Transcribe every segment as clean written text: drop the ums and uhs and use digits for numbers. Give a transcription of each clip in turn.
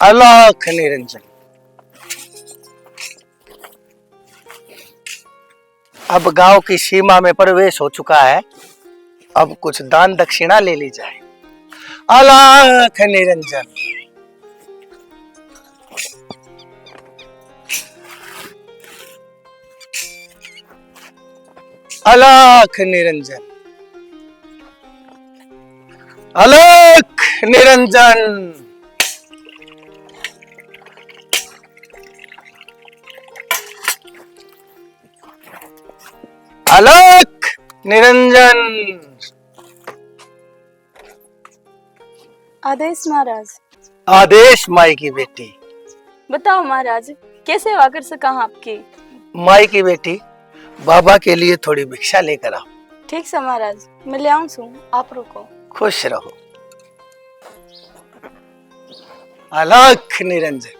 अलख निरंजन। अब गांव की सीमा में प्रवेश हो चुका है, अब कुछ दान दक्षिणा ले ली जाए। अलख निरंजन। अलख निरंजन। अलख निरंजन। अलख निरंजन। आदेश महाराज। आदेश माई की बेटी। बताओ महाराज, कैसे सेवा कर सका आपकी? माई की बेटी, बाबा के लिए थोड़ी भिक्षा लेकर आओ। ठीक से महाराज, मैं ले आऊं छू, आप रुको। खुश रहो। अलख निरंजन।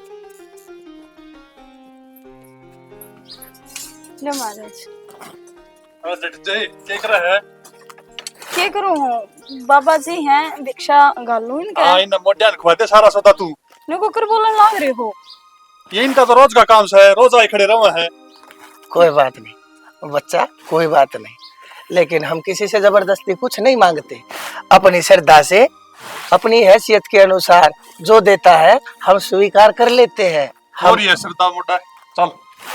ले महाराज। क्या करूं हूँ, बाबा जी हैं, भिक्षा घालू इनके। हाँ, इन मोटियान खुआते सारा सौदा तू। नको कर बोलने लाग रहे हो। ये इनका तो रोज का काम है, रोज आए खड़े रहे हैं। कोई बात नहीं बच्चा, कोई बात नहीं, लेकिन हम किसी से जबरदस्ती कुछ नहीं मांगते। अपनी श्रद्धा से, अपनी हैसियत के अनुसार जो देता है हम स्वीकार कर लेते हैं। और ये श्रद्धा मोटा है। चल,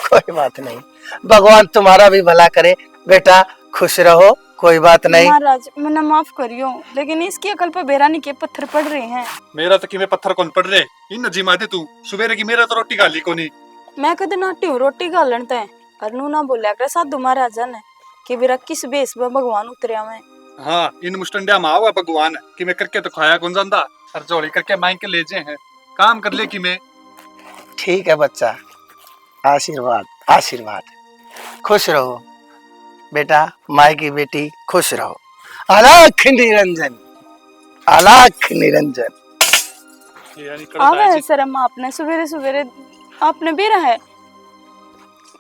कोई बात नहीं, भगवान तुम्हारा भी भला करे बेटा, खुश रहो, कोई बात नहीं। महाराज मैंने माफ करियो, लेकिन इसकी अकल पर बेरानी के पत्थर पड़ रहे हैं। मेरा तो किमे पत्थर कौन पड़ रहे इन जिमा दे तू सुबेरे की, मेरा तो रोटी खा ली कोनी। मैं कद नाटी हूँ रोटी घालन तय, अरनू ना बोलिया कर साधु महाराजा ने कि मेरा किस बेस में भगवान उतरिया मैं। हाँ, इन मुस्टंडिया में आवा भगवान कि मैं करके तो खाया कौन जानदा, और जोड़ी करके मांग के ले जे हैं, काम कर ले कि मैं। ठीक है बच्चा, आशीर्वाद आशीर्वाद। खुश रहो बेटा, माई की बेटी, खुश रहो। अलख निरंजन। अलख निरंजन। आवे है शर्म आपने, सवेरे सवेरे आपने बेरा है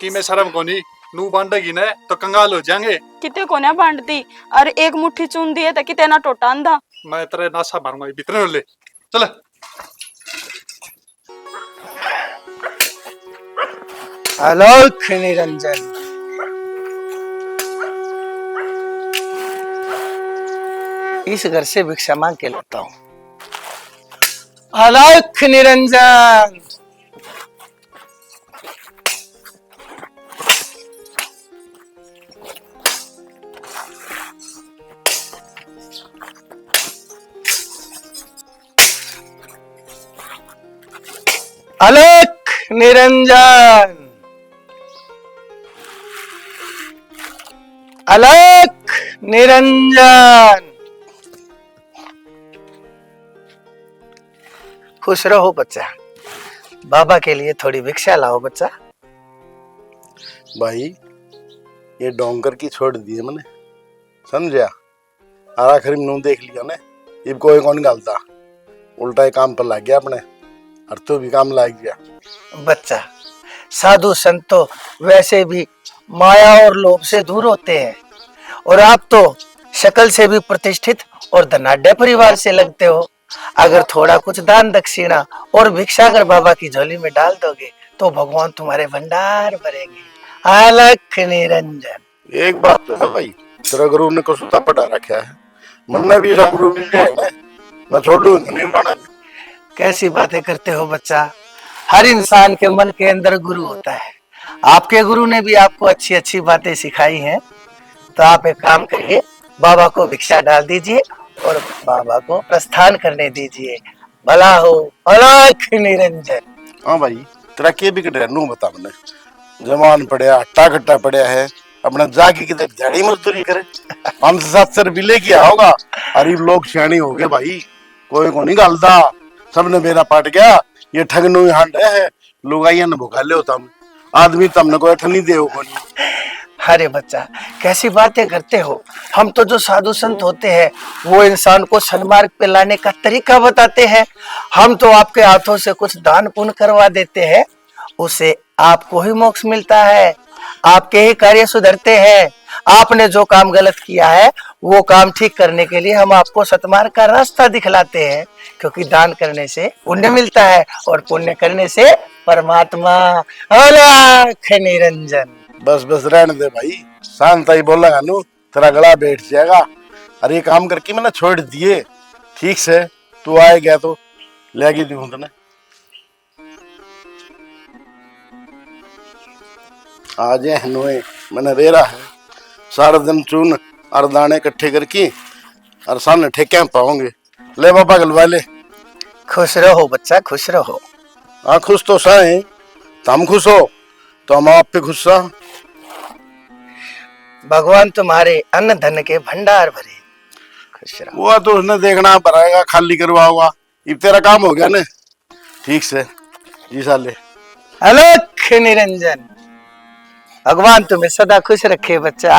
कि मैं शर्म कोनी, नू बांटेगी ना तो कंगाल हो जाएंगे। किते कोने बांटती, अरे एक मुट्ठी चून दिए तो किते ना टोटा अंधा। मैं तेरे नासा मारूंगा भीतर ले। चल, अलख निरंजन। इस घर से भिक्षा मांग के लाता हूं। अलख निरंजन। अलख निरंजन। अलख निरंजन। खुश रहो बच्चा, बाबा के लिए थोड़ी भिक्षा लाओ बच्चा। भाई ये डोंगर की छोड़ दी मैंने, समझा? आखिरी में देख लिया ने, अब कोई कौन गालता, उल्टा ही काम पर लग गया अपने, और तू भी काम लग गया। बच्चा, साधु संत तो वैसे भी माया और लोभ से दूर होते हैं, और आप तो शक्ल से भी प्रतिष्ठित और धनाढ्य परिवार से लगते हो। अगर थोड़ा कुछ दान दक्षिणा और भिक्षा अगर बाबा की झोली में डाल दोगे तो भगवान तुम्हारे भंडार भरेंगे। अलख निरंजन। एक बात तो है भाई, तेरा गुरु ने को सुता पटा रखा है, मन्ना भी ऐसा गुरु मिल जाए ना, मैं छोड़ू नहीं माना। कैसी बातें करते हो बच्चा, हर इंसान के मन के अंदर गुरु होता है। आपके गुरु ने भी आपको अच्छी अच्छी बातें सिखाई हैं, तो आप एक काम करिए, बाबा को भिक्षा डाल दीजिए और बाबा को प्रस्थान करने दीजिए। भला हो। अलख निरंजन। हाँ भाई, तेरा के भी कट नू बता मैंने, जवान पड़या हट्टा कट्टा पड़या है, अपना जाके किधर दिहाड़ी मजदूरी करे, 500-700 रुपये ले किया होगा। अरे लोग सियाणी हो गए भाई, कोई को नहीं गालता, सबने मेरा पाट गया, ये ठगनू हांड है, लोग आइए न भुखा ले होता, आदमी तमने कोई ठग नहीं दे हो कोनी। अरे बच्चा, कैसी बातें करते हो, हम तो जो साधु संत होते हैं वो इंसान को सन्मार्ग पे लाने का तरीका बताते हैं। हम तो आपके हाथों से कुछ दान पुण्य करवा देते हैं, उसे आपको ही मोक्ष मिलता है, आपके ही कार्य सुधरते हैं। आपने जो काम गलत किया है वो काम ठीक करने के लिए हम आपको सतमार्ग का रास्ता दिखलाते हैं, क्योंकि दान करने से पुण्य मिलता है और पुण्य करने से परमात्मा। अलख निरंजन। बस बस रहने दे भाई, शांत ही बोलेगा नु तेरा गला बैठ जाएगा। अरे ये काम करके मैंने छोड़ दिए, ठीक से तू आए गया तो लेगी दूं तने। आज ये हनुए मैंने दे रहा है सारा दिन चून और दाने इकट्ठे करके और सामने ठेके में पाओगे। ले बाबा गलवा ले। खुश रहो बच्चा, खुश रहो। हाँ खुश तो साए, तुम खुश हो तो हम आप पे खुश सा। भगवान तुम्हारे अन्न धन के भंडार भरे। खुश रहो। वो तो उसने देखना भराएगा, खाली करवाओगा। अब तेरा काम हो गया ना ठीक से जी साले। अलख निरंजन। भगवान तुम्हें सदा खुश रखे बच्चा।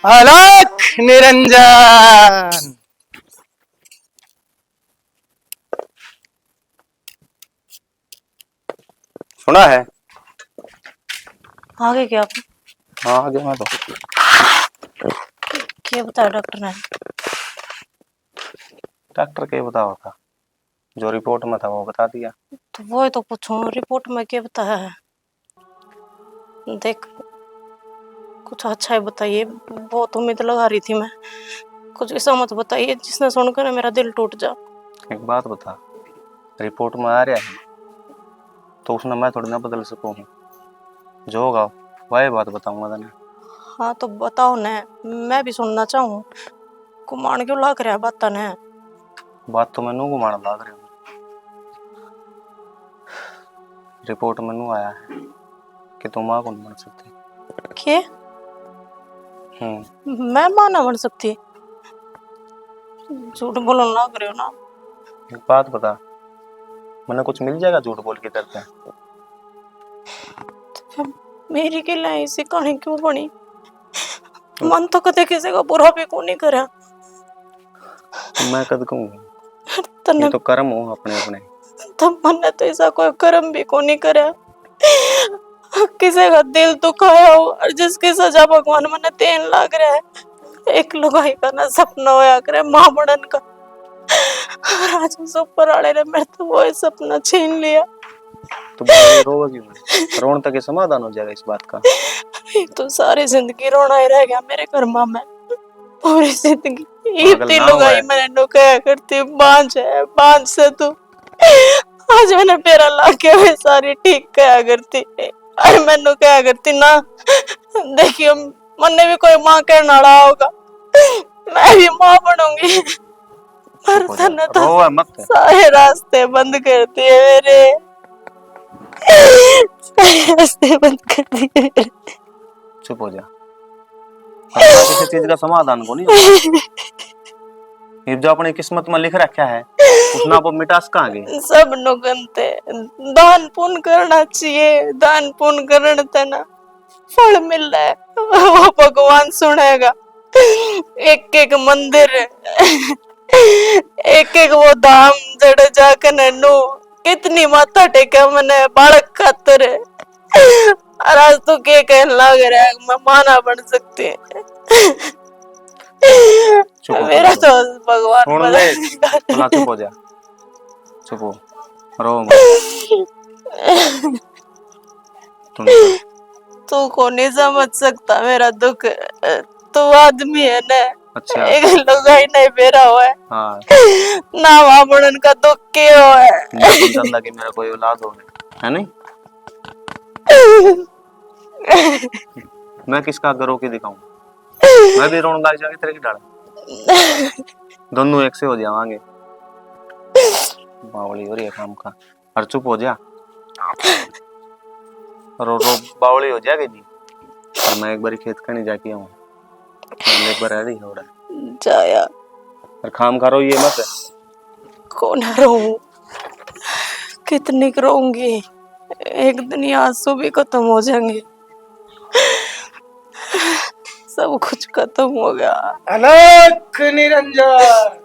अलख निरंजन। सुना है? आगे क्या आप हाँ आगे मैं तो क्या बताया डॉक्टर ने? डॉक्टर क्या बताया था, जो रिपोर्ट में था वो बता दिया। तो वो ही तो पूछूं, रिपोर्ट में क्या बताया है? देख कुछ अच्छा ही बताइए, बहुत उम्मीद लगा रही थी मैं। कुछ ऐसा मत बताइए जिसने सुनकर मेरा दिल टूट जा। एक बात बता, रिपोर्ट में आ रहा है तो उसने मैं थोड़ी ना बदल सकूँ, जो होगा वही बात बताऊंगा तने। हाँ तो बताओ ने, मैं भी सुनना चाहूँ। कुमान क्यों लाग रहा है बात ने? बात तो मैनू घुमाने लग रही हूँ। रिपोर्ट मैनू आया है कि तुम मां को नहीं बन सकती। के? मैं मां ना बन सकती? झूठ बोलने लग रहे हो ना। एक बात बता, मैंने कुछ मिल जाएगा झूठ बोल के करते? तो मेरी के लिए ऐसी कहानी क्यों बनी? मन तो कदे किसी का बुरा भी को नहीं करा। मैं कद कहूँ तने ये तो कर्म हो अपने अपने। तो मैंने तो ऐसा कोई कर्म भी को नहीं करा। किसी का दिल दुखाया हो और जिसकी सजा भगवान मैंने देन लाग रहा है। एक लुगाई का ना सपना होया करे मां बनन का, और आज उस ऊपर वाले ने मेरे तो वो सपना छीन लिया। तो रोगी रोन तक समाधान हो जाएगा इस बात का? तो सारी जिंदगी रोना ही रह गया मेरे घर में। पूरी जिंदगी इतनी लुगाई मैंने नुकाया करती, बांझ से तू आज मैंने पेरा लाके वे सारी ठीक कया करती। और मैंने कया करती ना, देखियो मन्ने भी कोई माँ कहने वाला होगा, मैं भी माँ बनूंगी। पर तने तो सारे रास्ते बंद कर दिए मेरे, सारे रास्ते बंद कर दिए मेरे। चुप हो जा, किसी चीज का समाधान को नहीं होगा। ये जो अपनी किस्मत में लिख रखा है उसना आप मिटास कहाँ गए? सब नुगनते दान पुण्य करना चाहिए, दान पुण्य करने ते ना फल मिल रहा है, वो भगवान सुनेगा। एक एक मंदिर, एक एक वो धाम जड़ जाकर नन्नू कितनी माथा टेका मैंने बालक खातर। और आज तू क्या कहने लग रहा है मैं माना बन सकती है? मेरा तो भगवान चुप हो जा, चुप हो, रो मत। तू को नहीं समझ सकता मेरा दुख, तू आदमी है ना। अच्छा एक लुगाई नहीं बेरा हुआ है। हाँ ना वापड़न का दुख क्यों है? जानता कि मेरा कोई औलाद हो है नहीं। मैं किसका आगे रो के दिखाऊं? मैं भी रोने लग जाऊंगी तेरे की डाल, दोनों एक से हो जावांगे। बावली हो रही है काम का, और चुप हो जा। रो बावली हो जाएगी जी। और मैं एक बार खेत का नहीं जाके आऊँ, एक बार रही हो रहा जाया और खाम खा रो ये मत। कौन रो, कितनी रोऊंगी, एक दिन ये आंसू भी खत्म हो जाएंगे। सब कुछ खत्म हो गया। अलख निरंजन।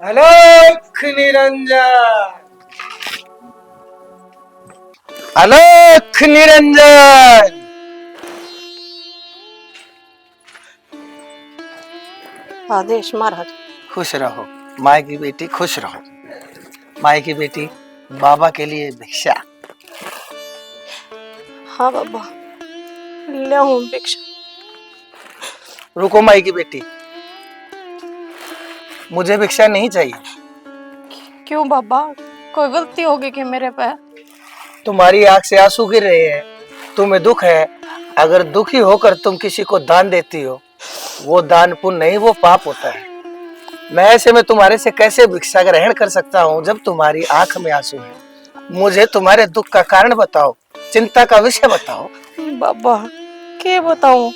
अलख निरंजन। अलख निरंजन। आदेश महाराज। खुश रहो माई की बेटी, खुश रहो। माई की बेटी, बाबा के लिए भिक्षा। हाँ बाबा, ले हूँ भिक्षा। रुको माई की बेटी, मुझे भिक्षा नहीं चाहिए। क्यों बाबा, कोई गलती होगी कि मेरे पे? तुम्हारी आंख से आंसू गिर रहे हैं, तुम्हें दुख है। अगर दुखी होकर तुम किसी को दान देती हो, वो दान पुण्य नहीं, वो पाप होता है। मैं ऐसे में तुम्हारे से कैसे भिक्षा ग्रहण कर सकता हूँ जब तुम्हारी आंख में आंसू है? मुझे तुम्हारे दुख का कारण बताओ, चिंता का विषय बताओ। बाबा क्या बताऊं,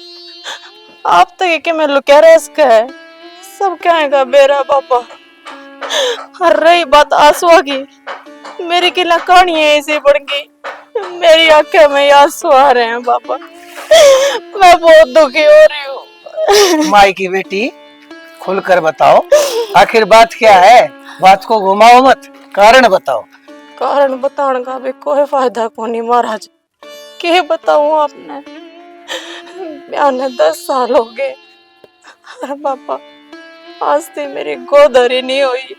आप तो ये कि मैं लुका रह इसका है, सब कहेगा बेरा बाबा। और रही बात आंसुओं की, मेरी किला कहानी है ऐसे बढ़ गई, मेरी आंखें में आंसू आ रहे हैं बाबा, मैं बहुत दुखी हो रही हूँ। माई की बेटी, खुलकर बताओ, आखिर बात क्या है? बात को घुमाओ मत, कारण बताओ। कारण बताने का भी कोई फायदा को नहीं महाराज, क्या बताऊं आपने, ब्याह ने 10 साल हो गए। अरे बाबा, आज तक मेरी गोदरी नहीं हुई,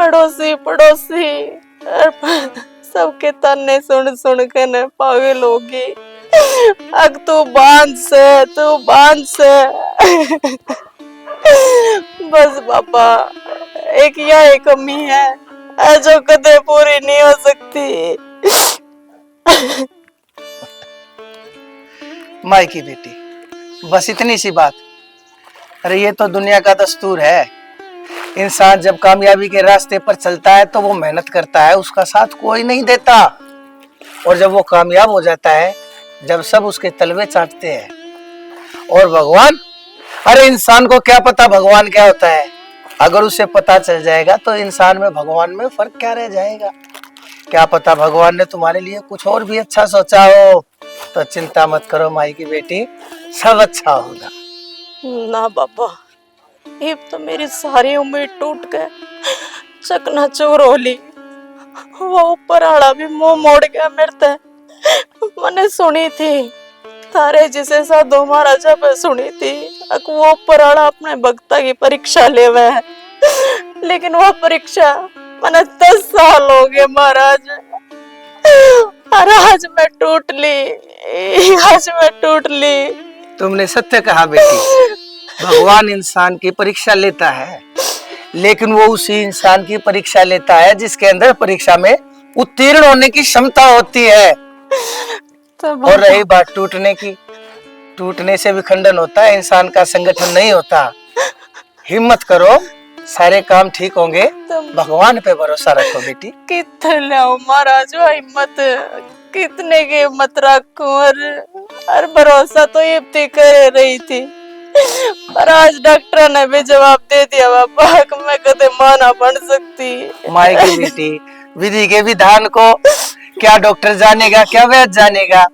अड़ोसी पड़ोसी सबके ताने सुन सुन के न पागल होगी। अब तू बांध से, तू बांध से। बस बाबा, एक यह कमी है जो कदे पूरी नहीं हो सकती। माई की बेटी, बस इतनी सी बात। अरे ये तो दुनिया का दस्तूर है। इंसान जब कामयाबी के रास्ते पर चलता है तो वो मेहनत करता है, उसका साथ कोई नहीं देता। और जब वो कामयाब हो जाता है, जब सब उसके तलवे चाटते हैं। और भगवान, अरे इंसान को क्या पता भगवान क्या होता है? अगर उसे पता चल जाएगा तो इंसान में भगवान में फर्क क्या रह जाएगा? क्या पता भगवान ने तुम्हारे लिए कुछ और भी अच्छा सोचा हो। तो चिंता मत करो माई की बेटी, सब अच्छा होगा। ना बाबा, ये तो मेरी सारी उम्मीद टूट गए, चकनाचूर हो ली। वो ऊपर आड़ा भी मुंह मोड़ गया मेरे ते। मैंने सुनी थी तारे जिसे साधु महाराजा पे सुनी थी, वो ऊपर आड़ा अपने भक्ता की परीक्षा ले हुए है, लेकिन वो परीक्षा मैंने 10 साल हो गए महाराज। और आज मैं टूट ली, आज मैं टूट ली। तुमने सत्य कहा बेटी, भगवान इंसान की परीक्षा लेता है, लेकिन वो उसी इंसान की परीक्षा लेता है जिसके अंदर परीक्षा में उत्तीर्ण होने की क्षमता होती है। और रही बात टूटने की, टूटने से विखंडन होता है, इंसान का संगठन नहीं होता। हिम्मत करो, सारे काम ठीक होंगे, भगवान पे भरोसा रखो बेटी। कितने लाओ महाराज हिम्मत, कितने की हिम्मत रखूं? और भरोसा तो ये कर रही थी, पर आज डॉक्टर ने भी जवाब दे दिया बाबा कि मैं कदे मां ना बन सकती। माई की बेटी, विधि के विधान को क्या डॉक्टर जानेगा, क्या वैद्य जानेगा?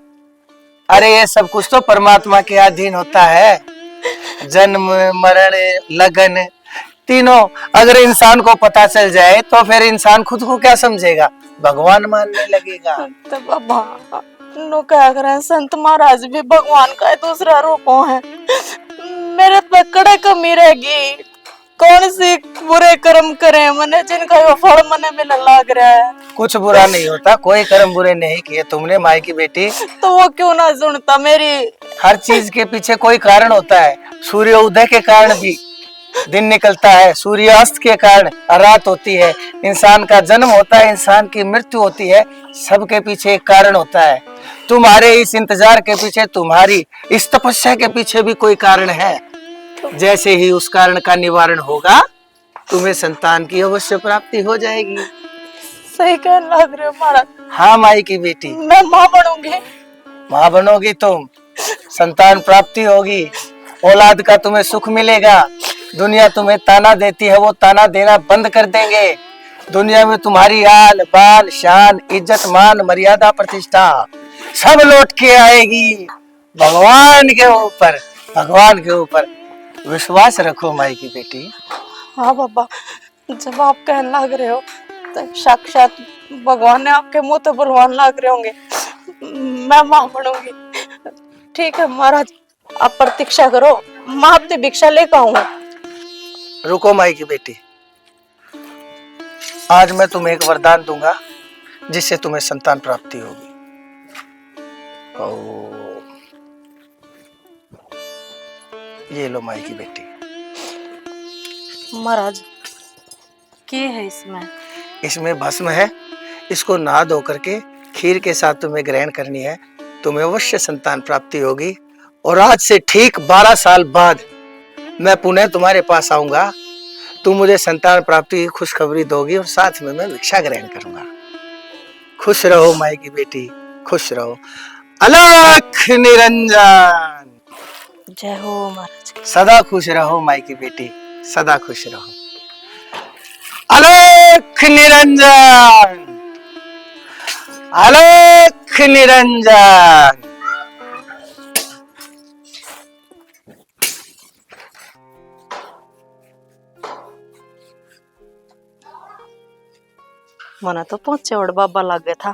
अरे ये सब कुछ तो परमात्मा के अधीन होता है। जन्म मरण लगन तीनों अगर इंसान को पता चल जाए तो फिर इंसान खुद को क्या समझेगा, भगवान मानने लगेगा। तो बाबा नो क्या करें, संत महाराज भी भगवान का दूसरा रूप है। मेरे पे कड़े कमी रहेगी, कौन सी बुरे कर्म करे मैंने जिनका वो फल मने मिलने लग रहा है। कुछ बुरा नहीं होता, कोई कर्म बुरे नहीं किए तुमने माई की बेटी। तो वो क्यों ना सुनता मेरी? हर चीज के पीछे कोई कारण होता है। सूर्य उदय के कारण भी दिन निकलता है, सूर्यास्त के कारण रात होती है, इंसान का जन्म होता है, इंसान की मृत्यु होती है। सबके पीछे एक कारण होता है। तुम्हारे इस इंतजार के पीछे, तुम्हारी इस तपस्या के पीछे भी कोई कारण है। जैसे ही उस कारण का निवारण होगा, तुम्हें संतान की अवश्य प्राप्ति हो जाएगी। सही कहने लग रहे हो महाराज। हाँ माई की बेटी, मैं माँ बनूंगी। माँ बनोगी तुम, संतान प्राप्ति होगी, औलाद का तुम्हें सुख मिलेगा। दुनिया तुम्हें ताना देती है, वो ताना देना बंद कर देंगे। दुनिया में तुम्हारी आन बान शान इज्जत मान मर्यादा प्रतिष्ठा सब लौट के आएगी। भगवान के ऊपर, भगवान के ऊपर विश्वास रखो माई की बेटी। हाँ बाबा, जब आप कहने लग रहे हो तो साक्षात भगवान ने आपके मुंह तो बुलवान लग रहे होंगे, मैं माँ बनूंगी। ठीक है महाराज, आप प्रतीक्षा करो, मैं आपसे भिक्षा लेकर आऊंगा। रुको माई की बेटी, आज मैं तुम्हें एक वरदान दूंगा जिससे तुम्हें संतान प्राप्ति होगी। ओ, ये लो माई की बेटी। महाराज क्या है इसमें? इसमें भस्म है, इसको नहा धो करके खीर के साथ तुम्हें ग्रहण करनी है, तुम्हें अवश्य संतान प्राप्ति होगी। और आज से ठीक 12 साल बाद मैं पुनः तुम्हारे पास आऊंगा, तुम मुझे संतान प्राप्ति की खुशखबरी दोगी और साथ में मैं भिक्षा ग्रहण करूंगा। खुश रहो माई की बेटी, खुश रहो। अलख निरंजन। जय हो महाराज। सदा खुश रहो माई की बेटी, सदा खुश रहो। अलख निरंजन, अलख निरंजन। मना तो पहुंचे और बाबा लग गया था।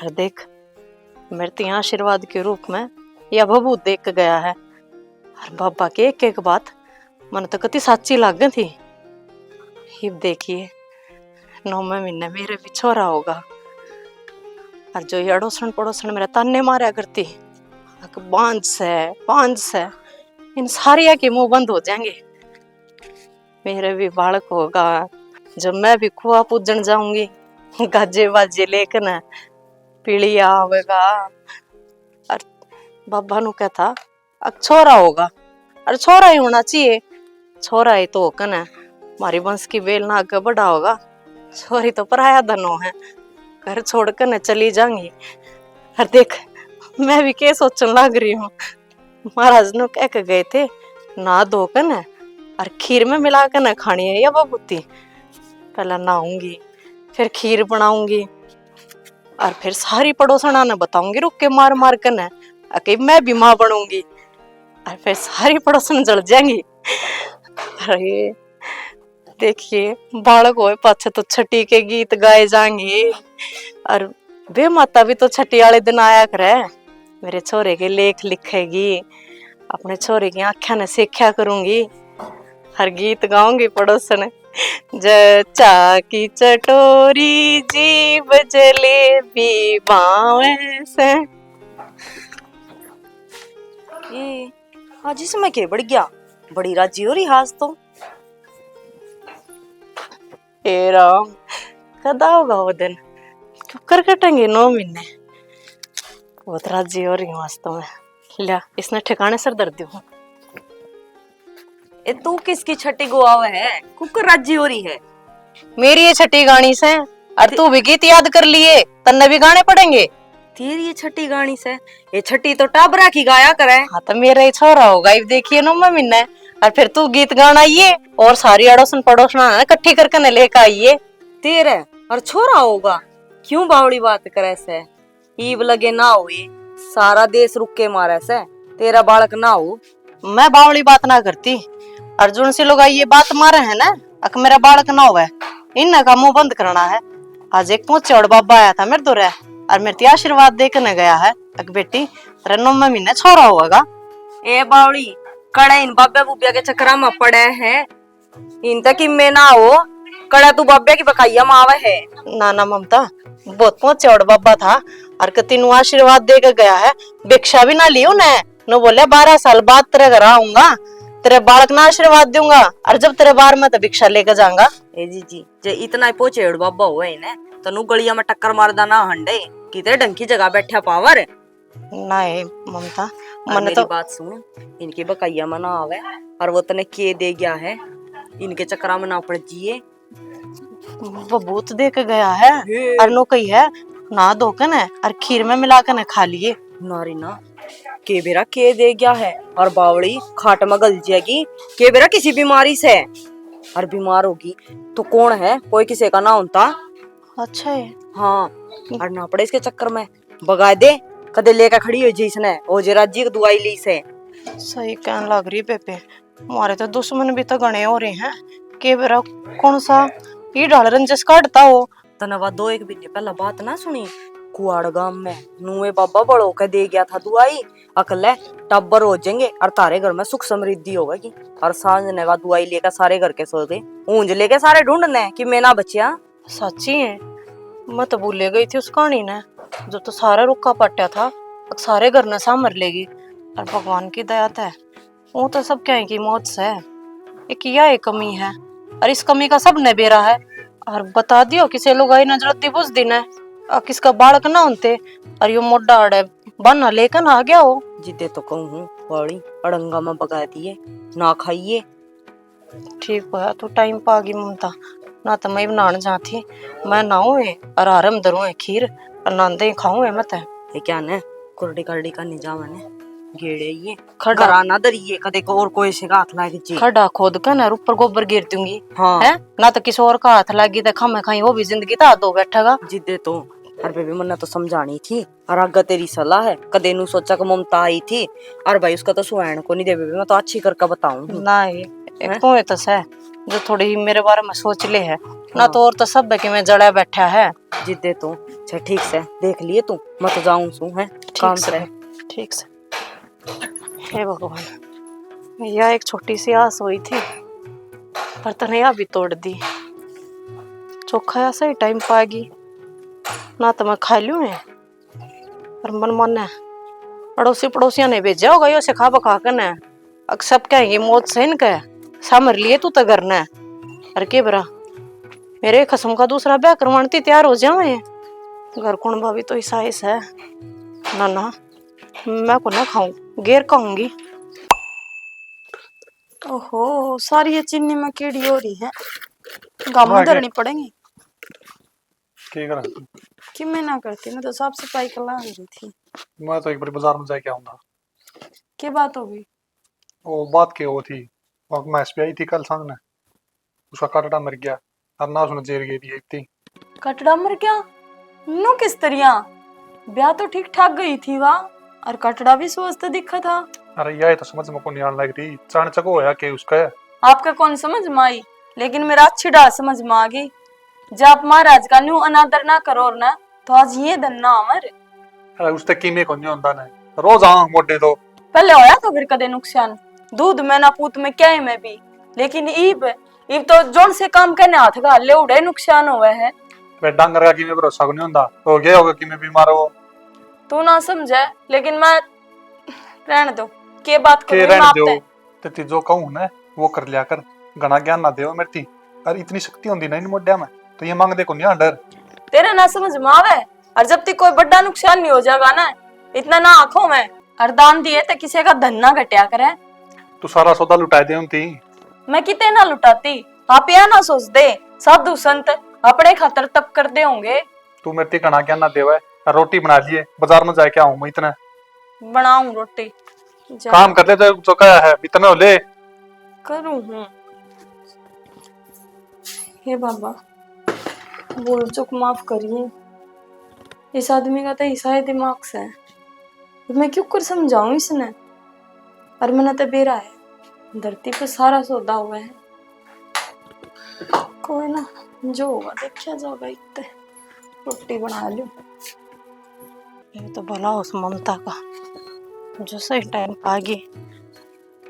हर देख मेरे तो आशीर्वाद के रूप में यह भभूत देख के गया है। हर बाबा के एक एक बात मन तो कति साची लाग गई थी। हिब देखिए 9वें महीने मेरे भी छोरा होगा। और जो ये अड़ोसन पड़ोसन मेरा ताने मारा करती, बांझ से इन सारिया के मुंह बंद हो जाएंगे। मेरे भी बालक होगा। जब मैं भी कुआ पूजन जाऊंगी, गाजे बाजे लेकर न पीड़िया आवेगा। और बाबा नु कहता अब छोरा होगा, और छोरा ही होना चाहिए। छोरा ही तो होकर न हमारी वंश की बेल ना आगे बढ़ा होगा। छोरी तो पराया धनो है, घर छोड़कर न चली जाऊंगी। और देख मैं भी क्या सोचने लग रही हूँ। महाराज नु कह के गए थे ना धोकर न और खीर में मिलाकर न खानी है या बबूती। पहला नहाऊंगी, फिर खीर बनाऊंगी, और फिर सारी पड़ोसना ने बताऊंगी रुक के मार मार कर न कि मैं भी माँ बनूंगी। और फिर सारी पड़ोसन जल जाएंगी। अरे देखिए बालक होए पाछे तो छठी के गीत गाए जाएंगे। और वे माता भी तो छठी वाले दिन आया करे, मेरे छोरे के लेख लिखेगी, अपने छोरे की आँखें ने सीखा करूंगी। हर गीत गाऊंगी पड़ोसन। चा की चटोरी जीव जलेबी बावे से। ये आज इसमें क्या बढ़ गया, बड़ी राजी हो रही हास तो। ए राम कदा होगा वो दिन, क्यों कर कटेंगे 9 महीने। बहुत राजी हो रही हूँ वास्तव में। लिया इसने ठिकाने सर दर्द हूँ। ए तू किसकी छठी गुआवा है, कुकर राजी हो रही है। मेरी ये छठी गानी से, और तू भी गीत याद कर लिए, तन्ने भी गाने पड़ेंगे। तेरी ये छठी गानी से, ये छठी तो टाबरा की गाया करे। हाँ तो मेरा ही छोरा होगा। अब देखिए 9वें महीने, और फिर तू गीत गाना आइए और सारी अड़ोसन पड़ोसन इकट्ठी करके लेकर आइए। तेरे और छोरा होगा, क्यों बावड़ी बात करे से। ईब लगे ना हुई, सारा देश रुक के मारे से, तेरा बालक ना हो। मैं बावली बात ना करती। अर्जुन से लोग ये बात मारे है ना, अक मेरा बालक ना हुआ, इन का मुंह बंद करना है। आज एक पहुंचे और बाबा आया था मेरे दूर, और मेरे आशीर्वाद देकर गया है। अक बेटी तेरा 9वें महीने छोरा होगा। ए बावड़ी कड़े इन बाबे बुबिया के चक्कर में पड़े हैं, इन तक में ना हो। कड़ा तू बाबे की बकाइया मावे है। नाना ममता बहुत पहुंचे और बाबा था, और तीनों आशीर्वाद देकर गया है। भिक्षा भी ना लियो न बोले 12 साल बाद तेरे घर आऊंगा, तेरे बालक ना आशीर्वाद दूंगा, और जब तेरे बार में तो भिक्षा लेकर जाऊंगा। ए जी जे इतना ही पहुंचे और बाबा हुए ने तनु गलिया में टक्कर मारदा ना हंडे, कितने ढंग की जगह बैठा पावर। नहीं ममता मन मन तो बात सुन, इनकी बकाइया में ना आवे, और वो तने के दे गया है, इनके चक्कर में ना पड़ जिए। वो भूत दे के गया है, और नो कही है ना धोकर न और खीर में मिलाकर न खा लिए। नारी ना के बेरा के दे गया है, और बावड़ी खाट में गल जाएगी के बेरा किसी बीमारी से, और बीमार होगी तो कौन है, कोई किसी का ना होता। अच्छा है। हाँ और ना पड़े इसके चक्कर में, बगा दे कदे लेकर खड़ी हो जी इसने ओ जे राजी की दुआई ली से। सही कहने लग रही पेपे, हमारे तो दुश्मन भी तो गणे हो रहे हैं। के बेरा कौन सा ये डाल रंजस काटता हो। तनवा 2-1 महीने पहला बात ना सुनी, कुआड़ गांव में नुए बाबा बड़ो के दे गया था दुआई, अकले टब्बर हो जाएंगे और तारे घर में सुख समृद्धि होगी। और सांझने का दुआई लेकर सारे घर के सो गए, ऊंज लेके सारे ढूंढने कि मैं ना बचिया। सच्ची है, मैं तो भूले गई थी उस कहानी ने। जो तो सारा रुक्का पट्टा था, अब सारे घर ने सामर लेगी। और भगवान की दया है, वो तो सब क्या है कि मौत से है। एक यह एक कमी है, और इस कमी का सब ने बेरा है। और बता दियो किसे लोग आई नजरत दी बुझ दिन है, और किसका बालक ना होते, और यो मोटा अड़े बना लेकर आ गया हो। जिदे तो कहूँ वाली अड़ंगा में बगा दिए ना खाइए। ठीक हुआ तू टाइम पा गई ममता, ना तो मैं बनाने जाती। मैं नाऊ है और आरम दरू है खीर, और नांदे खाऊं है मत। ये क्या ने कुरडी करडी का निजाम है गेड़े ये खड़ा घराना दरिए कदे को और कोई से हाथ लागे जी। खड़ा खोद कर ना ऊपर गोबर गिर दूंगी। हाँ है ना तो किसी और का हाथ लगी तो खा खाई वो भी जिंदगी तो दो बैठेगा। जिदे तो अरे बेबी मन्ना तो समझानी थी, और आगे तेरी सलाह है कदे नु सोचा कि ममता आई थी, और भाई उसका तो सुहान को नहीं दे बेबी, मैं तो अच्छी करके बताऊं। नहीं एक तो है तो सह जो थोड़ी मेरे बारे में सोच ले है ना, तो और तो सब है कि मैं जड़ा बैठा है। जिदे तो अच्छा ठीक से देख लिए तू, मत जाऊं सू है काम से। ठीक से हे भगवान, यह एक छोटी सी आस हुई थी, पर तने यह भी तोड़ दी। चोखा ऐसा ही टाइम पाएगी ना, तो मैं खा लूं है पर मन मन है अड़ोसी पड़ोसिया ने भेजा होगा यो से खा बखा कर न। अब सब कहेंगे मौत सहन का सामर लिए तू तो करना है। अरे के बरा मेरे खसम का दूसरा ब्याह करवाने तैयार हो जावे, घर कौन भाभी तो ईसाइस है ना ना, मैं को ना खाऊं गेर कहूंगी। ओहो सारी ये चीनी में कीड़ी हो रही है, गाँव में धरनी पड़ेंगी। की करा कि मैं ना करती, मैं तो साफ सफाई करा रही थी। मैं तो एक बार बाजार में जाके आऊंगा। क्या बात हो गई? वो बात की वो थी, वो मैच भी आई थी कल सामने, उसका काटा मर गया और ना उसने जेल गई थी थी। कटड़ा मर गया? नो किस तरिया? ब्याह तो ठीक ठाक गई थी वाह, और कटड़ा भी स्वस्थ दिखा था। अरे यह तो समझ में को नहीं आने लग रही, चाणचक होया के उसका है। आपका कौन समझ में आई, लेकिन मेरा अच्छी डाल समझ में आ गई। जब आप महाराज का न्यू अनादर ना करो ना, तो आज ये दिन ना अमर। अरे उसते कीमे को नहीं होता ना, रोज आ मोटे तो पहले होया तो फिर कदे नुकसान, दूध में ना पूत में क्या है मैं भी, लेकिन ईब ईब तो जोन से काम करने हाथ का ले उड़े नुकसान हुआ है। वे डांगर का कीमे भरोसा को नहीं होता, तो गया होगा कीमे बीमार हो। तू ना समझे, लेकिन मैं रहने दो के बात के करूं रहने मैं दो ते जो कहूं ना वो कर लिया कर, घना ज्ञान ना देव मेरे थी। और इतनी शक्ति होंदी ना इन मोड्या में, तो ये मांग दे को नहीं डर। तेरे ना समझ में आवे, और जब तक कोई बड़ा नुकसान नहीं हो जाएगा ना, इतना ना आंखों में और दान दिए तो किसी का धन ना घटिया करे। तू सारा सौदा लुटा दे उनती। मैं कितने ना लुटाती, आप यह ना सोच दे साधु संत अपने खातर तप कर दे होंगे। तू मेरे घना ज्ञान ना देवे, रोटी बना लिए बाजार में जाके आऊं मैं इतना बनाऊं रोटी काम कर ले जो कहा है इतना हो ले करूं हूं। हे बाबा भूल चूक माफ करिए, इस आदमी का तो हिस्सा है दिमाग से, मैं क्यों कर समझाऊं इसने। और मैंने तो बेरा है, धरती पे सारा सौदा हुआ है, कोई ना जो होगा देखा जाएगा। इतने रोटी बना लूं। ये तो भला उस ममता का जो सही टाइम आ गई,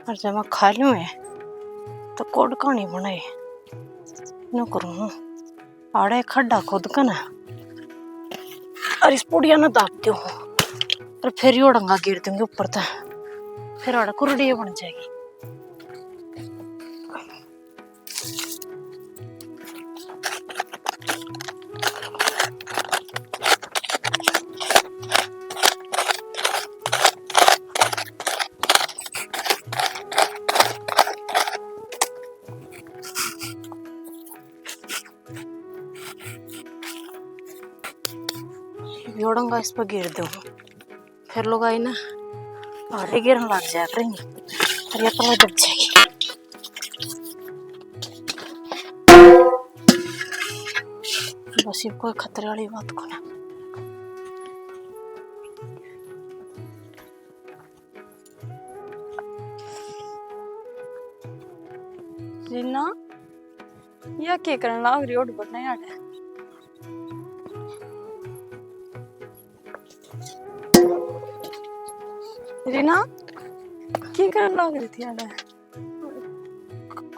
और जब मैं खा लूं है तो कोड कहानी बनाए न करूं आड़े खड्डा खुद का ना, और इस पुड़िया ना दाबती हूँ, और फिर यो डंगा गिर दूंगी ऊपर तक, फिर आड़ा कुरड़ी बन जाएगी। योड़ंगा इस पर गिर दूँ, फिर लोग आई ना आड़े गिरने लग जाया करेंगे, और ये तो दब जाएगी। बस ये कोई खतरे वाली बात को ना। रीना या के करन लाग रही ओड बटना यार। रीना की करने लग रही थी आड़ा?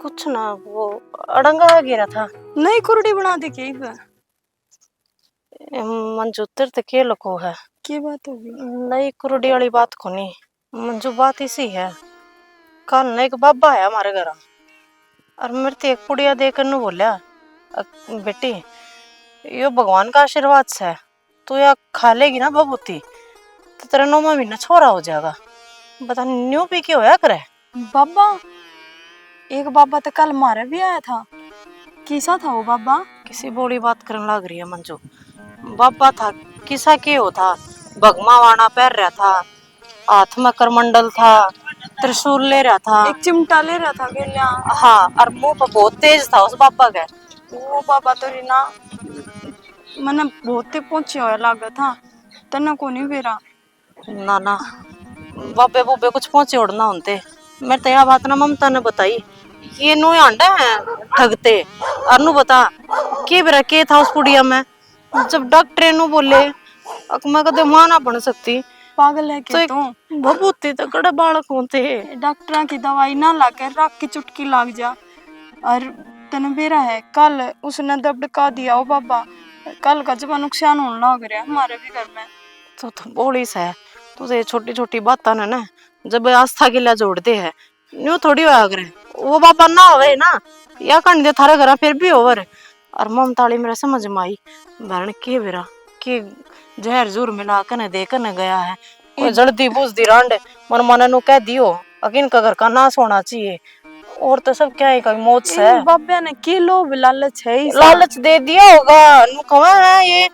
कुछ ना, वो अड़ंगा गिरा था। नई कुरडी बना दी के मंजूतर ते के लको है। की बात होगी? नई कुरडी वाली बात को नहीं, मंजू बात इसी है। कल ना एक बाबा है हमारे घर, और मेरे ते एक पुड़िया देकर नु बोलिया, बेटी यो भगवान का आशीर्वाद से तू या खा लेगी ना बबूती तो तेरा 9वां महीना छोरा हो जाएगा। बता न्यू पी के होया करे। बाबा, एक बाबा तो कल मारे भी आया था। किसा था वो बाबा? किसी बोली बात करने लग रही है मंजू। बाबा था किसा के हो था, भगमा वाना पहन रहा था, हाथ में करमंडल था, त्रिशूल ले रहा था। एक चिमटा ले रहा था गेलिया। हाँ, और मुंह पर बहुत तेज था उस बाबा के। वो बाबा तो रीना मैंने बहुत ही पहुंचे हुआ लगा था, तना को नहीं बेरा। ना ना, बाबे बुबे कुछ पहुंचे उड़ना होते। मैं तो यह बात ना ममता ने बताई, ये नो आंडा है ठगते। और नु बता के बेरा के था उस पुड़िया में। जब डॉक्टर नु बोले अक मैं कदे मां ना बन सकती, पागल है तो के तू? बबूती तो कड़े बालक होते। डॉक्टर की दवाई ना लाके राख की चुटकी लाग जा। और तने बेरा है कल उसने दबड़का दिया वो बाबा, कल का जब नुकसान होने लग रहा है हमारे भी घर में। तो बोली से तुझे छोटी छोटी बात ना जब आस्था के लिए जोड़ते हैं न्यू थोड़ी होया करे। वो बाबा ना होवे ना या कण दे थारे घर फिर भी ओवर। और ममताली मेरे समझ में आई बहन के बेरा के जहर जूर मिला के देकर न गया है। कोई जल्दी बुझदी रांड मन मन नु कह दियो अकिन का घर का नाश होना चाहिए। और तो सब क्या है कभी मौत से इन बाबा ने के लोभ लालच है लालच दे दिया होगा। नु कहा है ये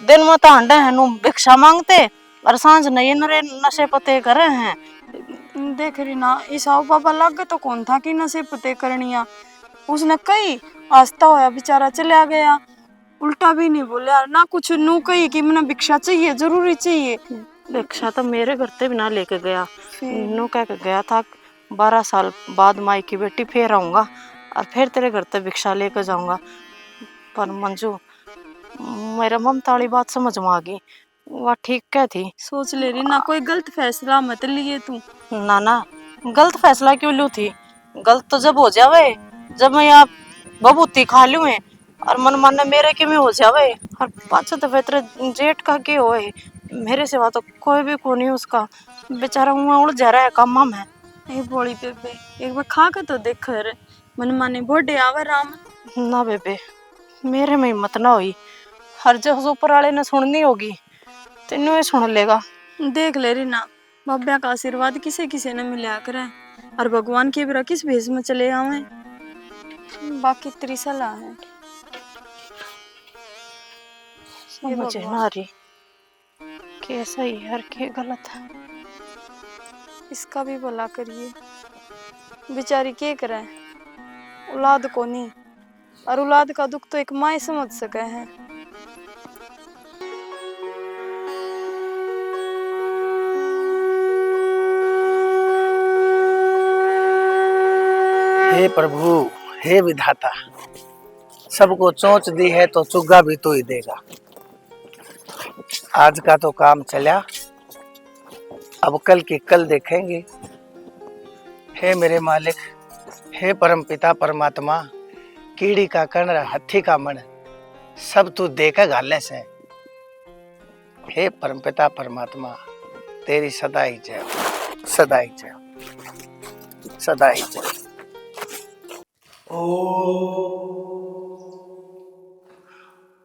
दिन में तो अंडे है नु भिक्षा मांगते और सांझ नहीं नरे नशे पते करे हैं। देख रही ना इस आओ बाबा लग तो कौन था कि नशे पते करनिया। उसने कई आस्था होया बेचारा चला गया, उल्टा भी नहीं बोला ना कुछ। नू कही कि मैंने भिक्षा चाहिए, जरूरी चाहिए। भिक्षा तो मेरे घर से भी ना लेके गया, नो कह के गया था 12 साल बाद माई की बेटी फिर आऊंगा और फिर तेरे घर से भिक्षा लेकर जाऊंगा। पर मंजू मेरा ममता वाली बात समझ में आ गई, वह ठीक क्या थी। सोच ले रही ना कोई गलत फैसला मत लिए तू। ना ना, गलत फैसला क्यों लूं थी। गलत तो जब हो जावे जब मैं यहाँ बबूती खा लूं है और मन मन मेरे के में हो जावे। और पाछा तो फिर जेठ का के होए, मेरे सिवा तो कोई भी को नहीं उसका। बेचारा वहाँ उड़ जा रहा है कामा में। ए बोली बेबे एक बार खा के तो देख रे, मन माने बर्थडे आवे राम। ना बेबे मेरे में हिम्मत ना हुई, हर जो ऊपर वाले ने सुननी होगी तेनू ही सुन लेगा। देख ले रही ना बाबा का आशीर्वाद किसे किसे ने मिला करे और भगवान के बिना किस भेष में चले आवे। बाकी तेरी सलाह है। समझ ना रही के सही है और के गलत है। इसका भी भला करिए, बेचारी के करे औलाद को नहीं, और औलाद का दुख तो एक माँ ही समझ सके है। हे प्रभु, हे विधाता, सबको चोंच दी है तो चुग्गा भी तू ही देगा। आज का तो काम चला, अब कल की कल देखेंगे। हे मेरे मालिक, हे परम पिता परमात्मा, कीड़ी का कण हथी का मन सब तू देकर गाले से। हे परम पिता परमात्मा, तेरी सदा ही जय, सदा ही जय, सदा ही जय। ओ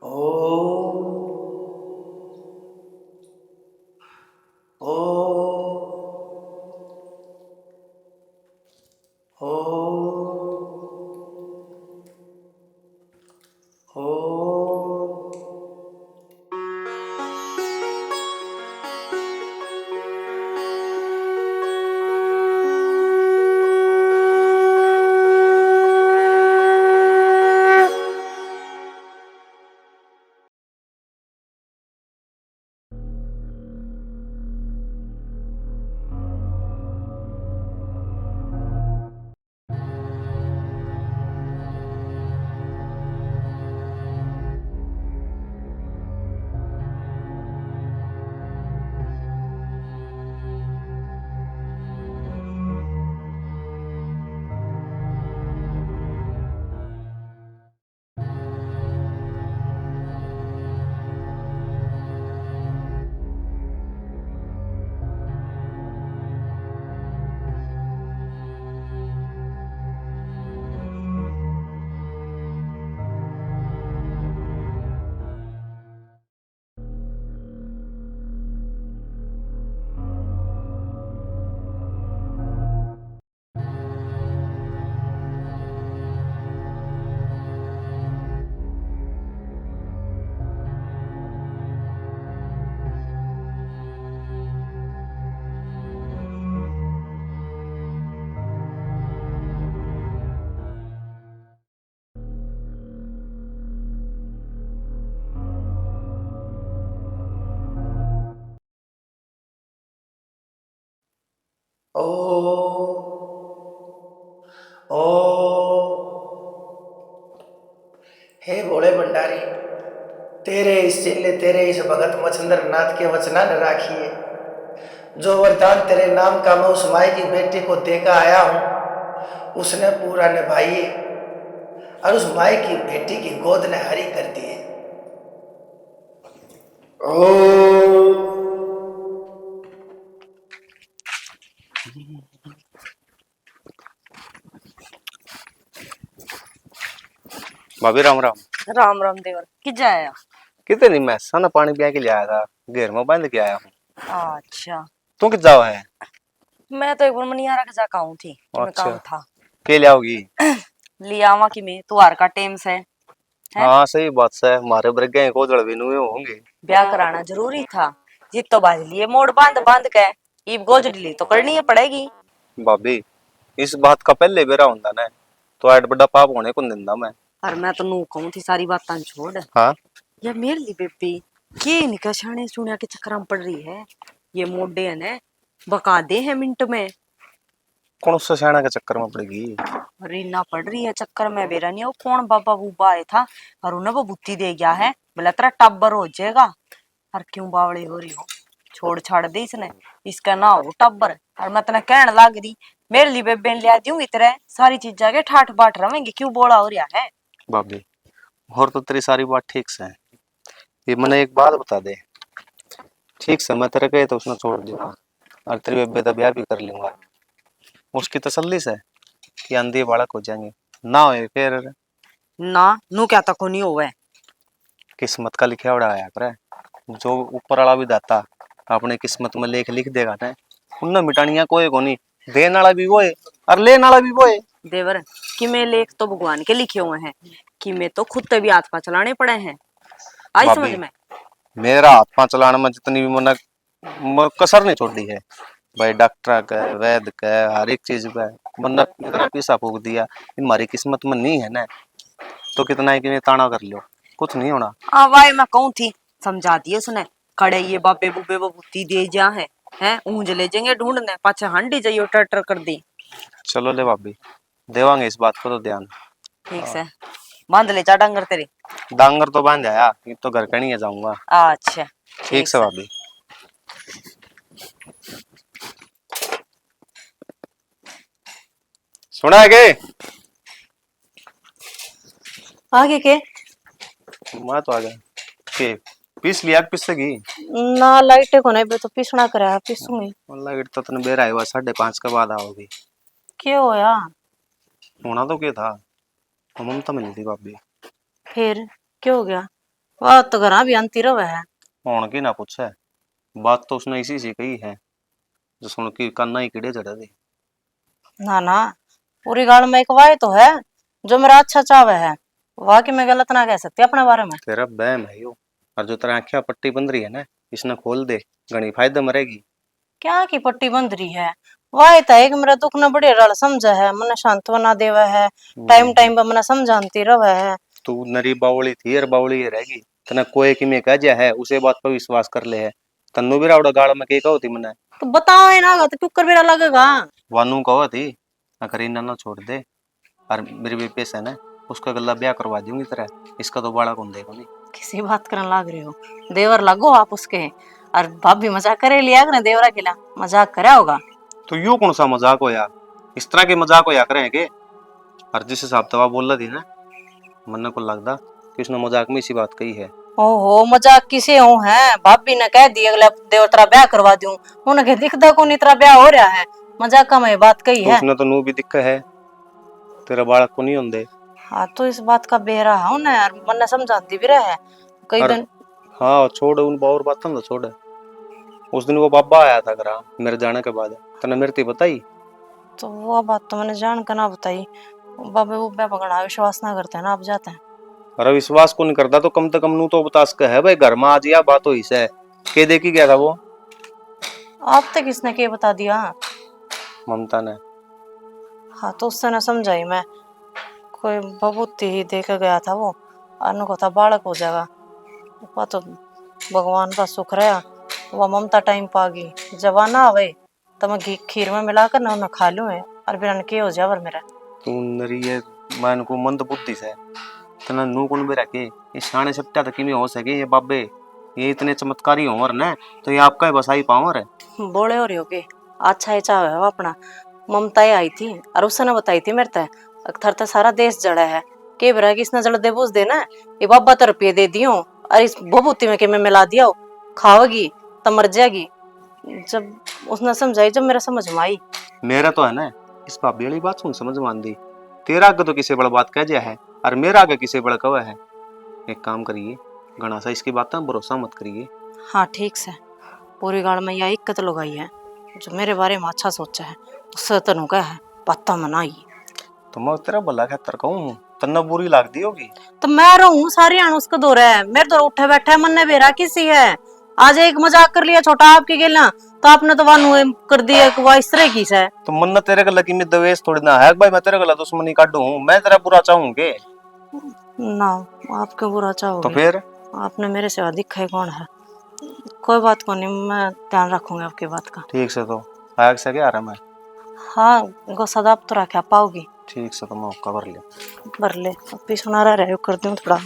ओ ओ ओ हे भोले भंडारी, तेरे इस चेले तेरे इस भगत मच्छिंद्र नाथ के वचना न राखिए। जो वरदान तेरे नाम का मैं उस माई की बेटी को देकर आया हूं, उसने पूरा निभाइए और उस माई की बेटी की गोद ने हरी कर दिए। ओ भाभी राम राम। राम राम देवर कि जाया। कितने नहीं, मैं साना पानी पिया के ले आया था, घेर में बांध के आया हूँ। अच्छा, तू कित जाओ है? मैं तो एक बार मनियारा के जा कहूं थी कि मैं अच्छा। काम था। के ले आओगी? ले आवा कि मैं तुहार का टेम से है? हाँ सही बात है, हमारे बरगे को जड़ भी नुए होंगे। ब्याह कराना जरूरी था। जित तो बाज लिए मोड़ बांध बांध के ईब गोजड़ी तो करनी है पड़ेगी। भाभी इस बात का पहले बेरा होता ना, तो ऐड बड़ा पाप होने को निंदा मैं। और मैं तो नू कहूं थी सारी बात छोड़। हाँ ये मेरे लिए बेबी के निकाशाने सुनिया के चक्कर में पड़ रही है। ये मोडे है ने बका दे है मिनट में। कौन सा सियाना के चक्कर में पड़ेगी? रीना पड़ रही है चक्कर में बेरा नहीं वो कौन बाबा बूबा आया था और उन्हें वो बुत्ती दे गया है, बोला तेरा टब्बर हो जाएगा। और क्यों बावड़ी हो रही हो, छोड़ छाड़ दे इसने, इसका ना हो टब्बर। और मैं तेने कहने लाग रही मेरे लिए बेबे लिया दूंगी तेरे सारी चीजा के ठाठ बाट रवेंगे, क्यों बोला हो रहा है। भाभी और तो तेरी सारी बात ठीक से है, ये मैंने एक बात बता दे। ठीक से मैं तेरे कहे तो उसने छोड़ दूंगा और तेरी बेबे का ब्याह भी कर लूंगा, उसकी तसल्ली से कि अंधी बालक हो जाएंगे। ना होए फिर ना नू क्या तक नहीं हुआ है। किस्मत का लिखा उड़ा आया करे, जो ऊपर वाला भी दाता अपने किस्मत में लेख लिख देगा ना, उन्ना मिटानिया कोई को नहीं। देने वाला भी वो है और लेने वाला भी वो है। देवर कि मैं लेख तो भगवान के लिखे हुए हैं, कि मैं तो खुद भी हाथ पा चलाने पड़े हैं। आई समझ भाभी में। मेरा हाथ पांव चलाने में जितनी भी मन कसर नहीं छोड़ दी है भाई, डॉक्टर का वैद का हर एक चीज का बंदा इतना पैसा फूक दिया, हमारी किस्मत में नहीं है ना, तो कितना ही कि ताना कर लो कुछ नहीं होना। वाई मैं कहूं थी समझा दिए उसने, खड़े ये बाबे बुबे बबूती दे जा है ऊंज ले जाएंगे ढूंढने पाछे हांडी जाइयो टर कर दी। चलो ले भाभी, देवांगे इस बात को तो ध्यान। ठीक से बांध ले जा डंगर तेरे। डांगर तो बांध आया, ये तो घर कहीं जाऊंगा। अच्छा ठीक से भाभी। सुना है के? आगे के मैं तो आ गया के पीस लिया पिसेगी ना लाइट को नहीं तो पिसना करा पिसूंगी। वाला गिर तो तने बेरा आया 5:30 के बाद आओगी। क्यों होया? होना तो क्या था, ममता मिली थी भाभी। फिर क्यों हो गया? वाह तो घर भी अंती रवे है। होन की ना पूछे, बात तो उसने इसी से कही है जो सुन के कान्ना ही कीड़े चढ़े थे। ना ना पूरी गाल में एक वाय तो है जो मेरा अच्छा चावे है, वाह की मैं गलत ना कह सकती अपने बारे में। तेरा बहम है यो, और जो तेरा आँखें पट्टी बंद रही है ना, इसने खोल दे, घनी फायदे मरेगी। क्या की पट्टी बंद रही है? वाह तो एक मेरा दुख न बड़े रल समझा है, मन सांत्वना देवा है, टाइम टाइम पर मन समझाती रवे है। तू नरी बावली थी और बावली रहेगी, तना कोई कि मैं कह जा है उसे बात पर विश्वास कर ले है। तन्नू भी रावड़ा गाड़ में कही होती मने तो बताओ ही ना तो क्यों कर मेरा लगेगा। वानू कहो थी अगर इन्ना ना छोड़ दे, और मेरे भी पैसे है ना उसका गला ब्याह करवा दूंगी तेरा, इसका तो बाड़ा कौन देगा नहीं। किसी बात करने लाग रहे हो, देवर लगो आप उसके। और भाभी मजाक करे लिया कर देवरा के मजाक करा होगा। तो यू कौन सा मजाक हो यार, इस तरह के मजाक हो या करें के। और जिस हिसाब से बोल रही थी ना, मन को लगता कि उसने मजाक में इसी बात कही है। ओहो मजाक किसे हो है, भाभी ने कह दी अगला देवर तेरा ब्याह करवा दूं, उन्हें दिखदा को नहीं तेरा ब्याह हो रहा है, मजाक में बात कही तो है। उसने तो नू भी दिक्कत है, तेरा बालक को नहीं होंदे। हाँ तो इस बात का बेहरा है ना यार, मन समझाती भी रहा है कई दिन। हाँ छोड़ उन और बातों तो छोड़। उस दिन वो बाबा आया था घर मेरे जाने के बाद, तने मेरे थी बताई। तो वो बात तो मैंने जान कर ना बताई, बाबे वो पकड़ा विश्वास ना करते हैं ना, आप जाते हैं। अरे विश्वास को नहीं करता तो कम से कम नू तो बता सके है भाई, घर में आज या बात हुई से के देखी गया था वो। आप तक किसने के बता दिया? ममता ने। हाँ तो उससे ना समझाई मैं, कोई बबूती ही देकर गया था वो, अनु को था बालक हो जाएगा। वो तो भगवान का शुक्र है, वो ममता टाइम पा गई, जवाना आवे तो मैं खीर में मिलाकर ना मैं खा लूँ और बिरन के हो जावर मेरा। तू नरी है मन को मंद बुद्धि से तना नू कौन बेरा के ये शाने सप्ता तक में हो सके ये बाबे ये इतने चमत्कारी होवर ना तो ये आपका ही बसाई पावर है। बोले हो रही हो के अच्छा ही चाहे हो अपना। ममता आई थी और उसने बताई थी मेरे तय अक्थर तो सारा देश जड़ा है के बरा कि इसने जड़ दे बूझ देना ये बाबा तो रुपये दे दियो और इस भभूति में के मैं मिला दिया खाओगी तो मर जाएगी। जब उसने समझाई जब मेरा समझ में आई। मेरा तो है ना इस भाभी वाली बात सुन समझ मान दी तेरा आगे तो किसी बड़ा बात कह दिया है और मेरा आगे किसी बड़ा कवा है। एक काम करिए घना सा इसकी बात भरोसा मत करिए। हाँ ठीक से पूरी गाड़ में यह इक्कत लगाई है जो मेरे बारे में अच्छा सोचा है उससे तनु का है पत्ता मनाई। तो मैं तेरा भला खातर कहूँ तन्ना बुरी लाग दी होगी तो मैं रहूं सारी आण उसको दो रहा है मेरे तो उठे बैठे मन ने बेरा किसी है। आज एक मजाक कर लिया छोटा आपके गेला तो आपने तो वानू कर दिया कि वह इस तरह की है। तो मन तेरे गला की में दवेश थोड़ी ना है भाई मैं तेरे गला दुश्मनी काटू हूँ मैं तेरा बुरा चाहूँ के ना आप क्यों बुरा चाहोगे? तो फिर आपने मेरे से अधिक है कौन है। कोई बात को नहीं मैं ध्यान रखूंगी आपकी बात का। ठीक से तो आग से क्या रहा मैं हाँ गो सदाब तो रखा पाओगी। ठीक से तो मैं उसका भर ले भर ले अब सुना रहा कर दूं थोड़ा।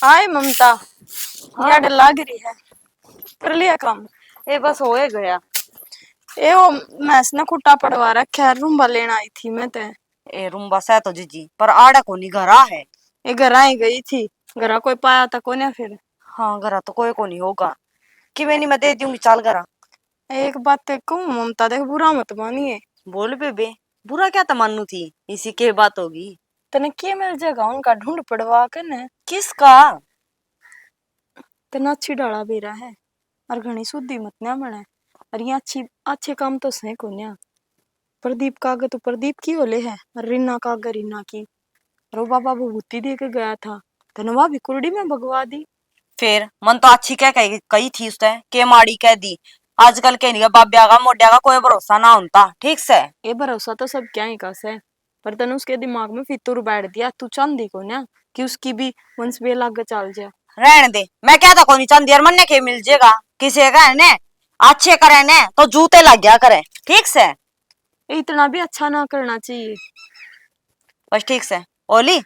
आए ममता यार लाग रही है कर लिया काम। ए बस होए गया। ए वो मैस ना खुट्टा पड़वा रखा है रूम्बा लेना आई थी मैं ते। ए रूम्बा से तो जीजी पर आड़ा को नहीं घरा है। ए घरा ही गई थी घरा कोई पाया था को ना फिर। हाँ घरा तो कोई को नहीं होगा कि मैं नहीं मैं दे दूंगी चाल घरा। एक बात ते कहूँ ममता देख बुरा मत मानिए। बोल बेबे बुरा क्या तमन्नू थी इसी के बात होगी। तने के मिल जाएगा उनका ढूंढ पड़वा के न किसका तना अच्छी डाला बेरा है और घनी शुद्धि मत ना बने और ये अच्छे काम तो सही को ना। प्रदीप का आगे तो प्रदीप की ओले है और रीना का आगे रीना की और वो बाबा भूति दे के गया था धनवा भी कुरडी में भगवा दी। फिर मन तो अच्छी क्या कही थी उसने के माड़ी कह दी। आजकल के नहीं बाब्या का मोड्या का कोई भरोसा ना होता ठीक से। ये भरोसा तो सब क्या ही कस है पर तने उसके दिमाग में फितूर बैठ दिया तू चांदी को ना कि उसकी भी वंश बेल आगे चल जाए। रहने दे मैं क्या था कोनी चांदी और मन के मिल जाएगा किसी का ने अच्छे करे ने तो जूते लग गया करे ठीक से। इतना भी अच्छा ना करना चाहिए बस ठीक से ओली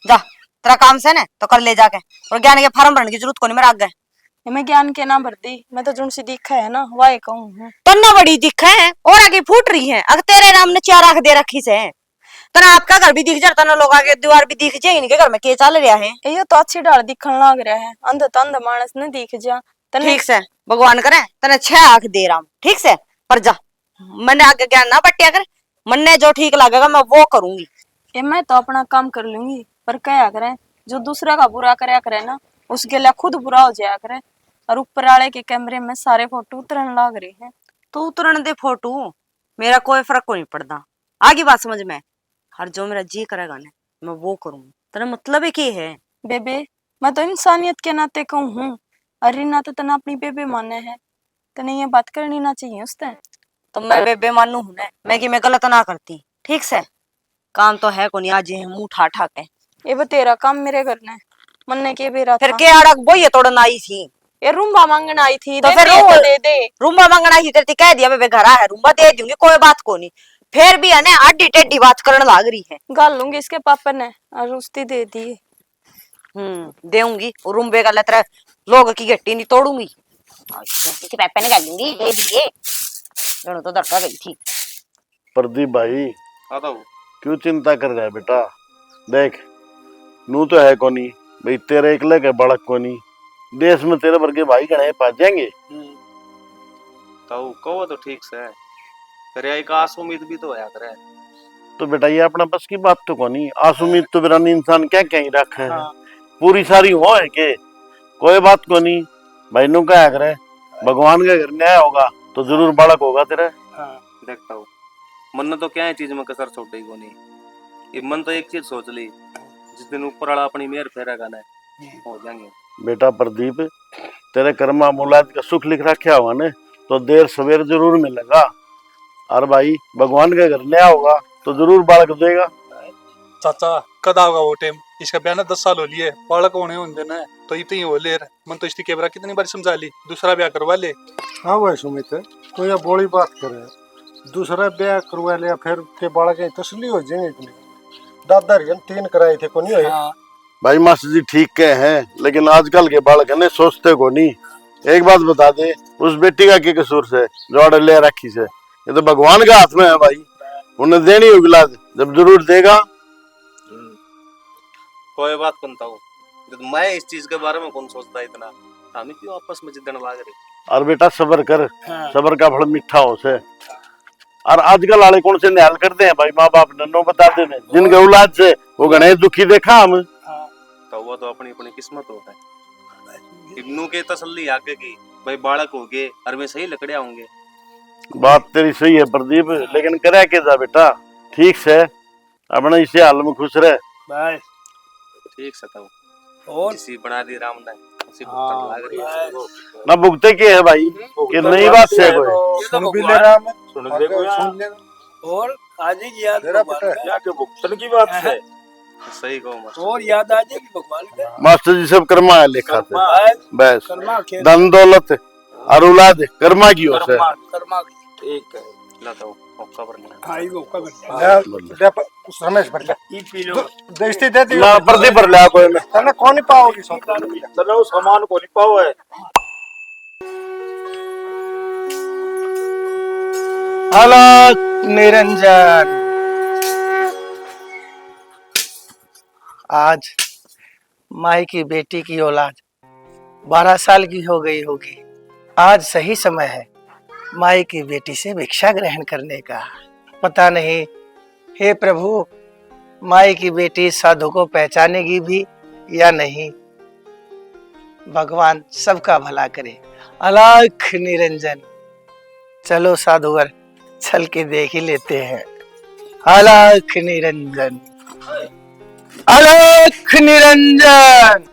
जा तेरा काम से ना तो कर ले जाके और ज्ञान के फार्म भरने की जरूरत को नहीं मेरा आगे। मैं ज्ञान के ना भरती मैं तो जुन सी दिखा है ना वाहे कहूँ तन्ना बड़ी दिखा है और आगे फूट रही है अगर तेरे नाम ने चार आंख दे रखी से तना आपका घर भी दिख जाता तना लोग आगे दीवार भी दिख जाए इनके घर में के चल रहा है। ये तो अच्छी डाल दिखन लग रहा है अंध तो अंध मानस ने दिख जा तने ठीक से भगवान करे तने 6 आंख दे रहा हूँ ठीक से पर जा मैंने आगे ज्ञान ना बटिया कर मन्ने जो ठीक लगेगा मैं वो करूंगी। ये मैं तो अपना काम कर लूंगी पर क्या करे जो दूसरा का बुरा करया करे ना उसके लिए खुद बुरा हो जाया करे और ऊपर वाले के कैमरे में सारे फोटो उतरन लग रहे हैं। तो उतरन दे फोटो मेरा कोई फर्क को नहीं पड़ता आगे बात समझ में हर जो मेरा जी करेगा ना मैं वो करूंगी तेरा मतलब है क्या है। बेबे मैं तो इंसानियत के नाते कहूँ हूँ अरे ना तो तना अपनी बेबे माने है तने ये बात करनी ना चाहिए उसने। तो मैं बेबे मानू हूं ना मैं कि मैं गलत ना करती ठीक से काम तो है को नहीं आज मुंह उठा उठा के। ये वो तेरा काम मेरे घर ने मन्ने के बेरा फिर था। के आड़क बोई तोड़न आई थी ये रूम्बा मांगन आई थी तो दे फिर दे वो तो दे दे रूम्बा मांगना ही तेरी कह दिया बेबे घरा है रूम्बा दे दूंगी कोई बात को नहीं फिर भी है ना आडी टेढ़ी बात करने लग रही है। गाल लूंगी इसके पापा ने और उसती दे दी। देऊंगी और रूम्बे का लतरा लोग की गट्टी नहीं तोड़ूंगी इसके पापा ने कर लूंगी दे दिए गणो तो धक्का गई थी। प्रदीप भाई आता हूँ क्यों चिंता कर रहा है बेटा देख नू तो है कोनी भाई तेरे एकले के बड़क कोनी देश में तेरे वर्गे भाई गणे पा जाएंगे। तो कहो तो ठीक से फिर एक आस उम्मीद भी तो होया करे। तो बेटा ये अपना बस की बात तो कोनी आस उम्मीद तो बिरानी इंसान क्या क्या ही रखा है पूरी सारी हो है के कोई बात कोनी भाई नू क्या करे भगवान के घर न्याय होगा तो जरूर बालक होगा तेरा। देखता हूँ मन ने तो क्या है चीज में कसर छोड़ को नहीं ये मन तो एक चीज सोच ली जिस दिन ऊपर वाला अपनी मेहर फेरेगा ना हो जाएंगे। बेटा प्रदीप तेरे कर्मा मुलाद का सुख लिख रखा हुआ ने तो देर सवेर जरूर मिलेगा और भाई भगवान के घर न्याय होगा तो जरूर बालक देगा। चाचा कद आएगा वो टाइम? इसका ब्याह ना 10 साल हो लिए, बालक होने होने देना है तो इतनी हो ले। मन तो इसकी केबरा कितनी बार समझा ली, दूसरा ब्याह करवा ले। हाँ भाई सुमित, तो ये बड़ी बात करे, दूसरा ब्याह करवा लिया फिर के बालक तसली हो जाएंगे इतनी। दादा रियन 3 कराए थे को नहीं हुए। भाई मास्टर जी ठीक कहे हैं, लेकिन आजकल के बालक है सोचते को नहीं। एक बात बता दे, उस बेटी का क्या कसूर से जो ऑर्डर ले रखी से? ये तो भगवान का हाथ में है भाई, उन्हें देनी होगी लाद, जब जरूर देगा। कोई बात बनता हूँ, मैं इस चीज के बारे में कौन सोचता है इतना, हम ही क्यों आपस में जिद्दन लाग रहे। और बेटा सबर कर, सबर का फल मीठा हो से। और आजकल वाले कौन से न्याल करते हैं भाई, माँ बाप नन्नो बताते हैं जिनके औलाद से वो गणेश दुखी देखा हम। तो वो तो अपनी अपनी किस्मत होता है। इब्नू के तसल्ली आगे की भाई, बालक हो गए और वे सही लकड़िया होंगे। बात तेरी सही है प्रदीप, लेकिन करे के जा बेटा, ठीक से अपने इसी हाल में खुश रहे भाई। ठीक से तो और इसी बना दी राम ने, इसी भुगतन लाग रही है ना भुगते के है भाई, ये नई बात से कोई सुन भी ले रहा मैं, सुन ले। और आज ही याद क्या के भुगतन की बात है, सही कहो मस्त। और याद आ जाएगी भगवान का। मास्टर जी सब कर्मा है लिखा थे, बस कर्मा के धन दौलत और औलाद कर्मा की ओर से। कर्मा ठीक है। ला तो मौका पर नहीं। भाई वो कब रमेश भर ले ई पी लो। दस्ती दे दी ना प्रदीप भर लिया कोई में तने कौन नहीं पाओगी चलो सामान को नहीं पाओ है। अलग निरंजन, आज माई की बेटी की औलाद 12 साल की हो गई होगी। आज सही समय है माई की बेटी से भिक्षा ग्रहण करने का। पता नहीं हे प्रभु, माई की बेटी साधु को पहचानेगी भी या नहीं। भगवान सबका भला करे। अलख निरंजन, चलो साधुवर चल के देख ही लेते हैं। अलख निरंजन, अलख निरंजन।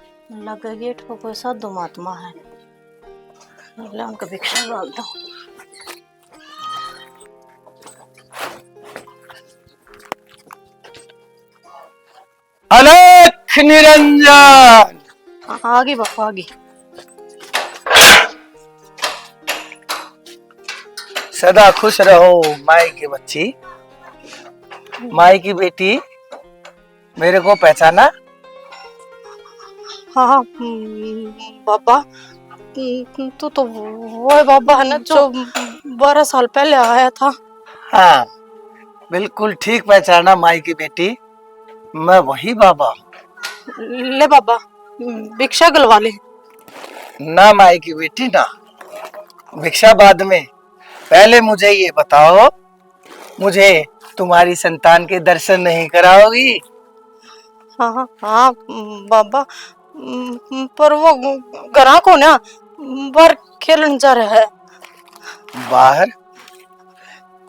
लगे गेट को कोई साधु महात्मा है, उनका भिक्षा डाल दो। अलख निरंजन, आगे बापू आगे। सदा खुश रहो माई की बच्ची। माई की बेटी, मेरे को पहचाना? हाँ बाबा, तू तो वो बाबा है ना जो 12 साल पहले आया था। हाँ बिल्कुल ठीक पहचाना माई की बेटी, मैं वही बाबा। ले बाबा भिक्षा गलवा ले। ना माई की बेटी ना, भिक्षा बाद में, पहले मुझे ये बताओ, मुझे तुम्हारी संतान के दर्शन नहीं कराओगी? हाँ हाँ हाँ बाबा, पर वो घरा को ना बाहर खेलन जा रहा है। बाहर?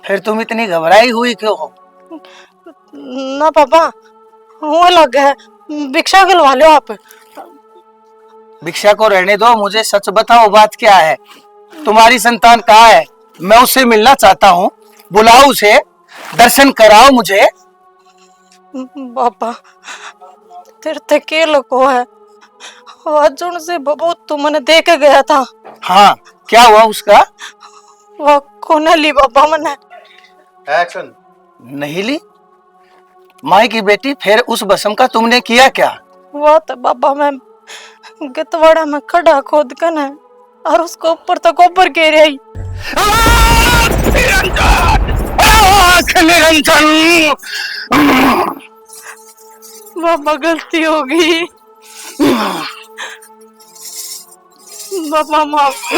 फिर तुम इतनी घबराई हुई क्यों हो? ना बाबा, वो लग है, भिक्षा गलवा लो आप। भिक्षा को रहने दो, मुझे सच बताओ बात क्या है? तुम्हारी संतान कहाँ है? मैं उससे मिलना चाहता हूँ, बुलाओ उसे, दर्शन कराओ मुझे। बाबा तेरे ते के लको है, अर्जुन से बबू तुमने देख गया था। हाँ क्या हुआ उसका? वो कोने ली बाबा मैंने। एक्शन। नहीं ली? माई की बेटी, फिर उस भस्म का तुमने किया क्या? वो तो बाबा मैं गतवाड़ा में खड़ा खोद कर है और उसको ऊपर तक ऊपर गिर आई। निरंजन, बाबा गलती हो गई, बाबा माफ।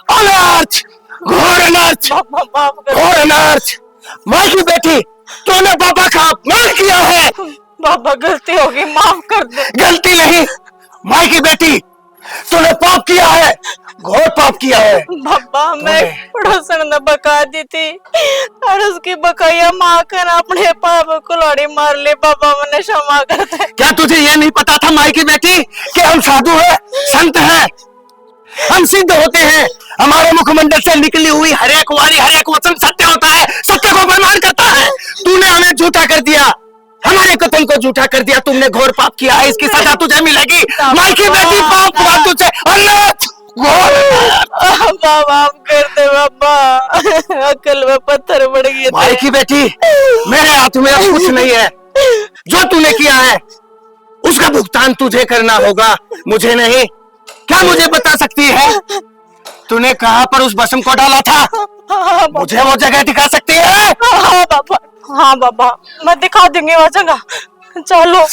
अनर्थ, घोर अनर्थ, बाबा माफ कर। घोर अनर्थ। माई की बेटी, तूने पापा का अपमान किया है। बाबा गलती हो गई, माफ कर दे। गलती नहीं, माई की बेटी, तूने पाप किया है, घोर पाप किया है। बाबा मैं पड़ोसन ने बका दी थी और उसकी बकाया माँ कर अपने पाप को लड़ी मार ले। बाबा मैंने क्षमा कर दे। क्या तुझे ये नहीं पता था माई की बेटी कि हम साधु हैं, संत हैं, हम सिद्ध होते हैं, हमारे मुखमंडल से निकली हुई हर एक वाणी हर एक वचन सत्य होता है, सत्य को प्रमाण करता है। तूने हमें झूठा कर दिया, हमारे कथन को झूठा कर दिया, तुमने घोर पाप किया है, इसकी सजा तुझे मिलेगी। माई की बेटी पाप हुआ तुझे। बाबा माफ कर दे बाबा, अकल में पत्थर पड़ गए माई की बेटी, मेरे हाथ में अब कुछ नहीं है। जो तूने किया है उसका भुगतान तुझे करना होगा, मुझे नहीं। क्या मुझे बता सकती है तूने कहां पर उस भस्म को डाला था? मुझे वो जगह दिखा सकती है? हाँ बाबा, हाँ बाबा, मैं दिखा दूंगी वो जगह। चलो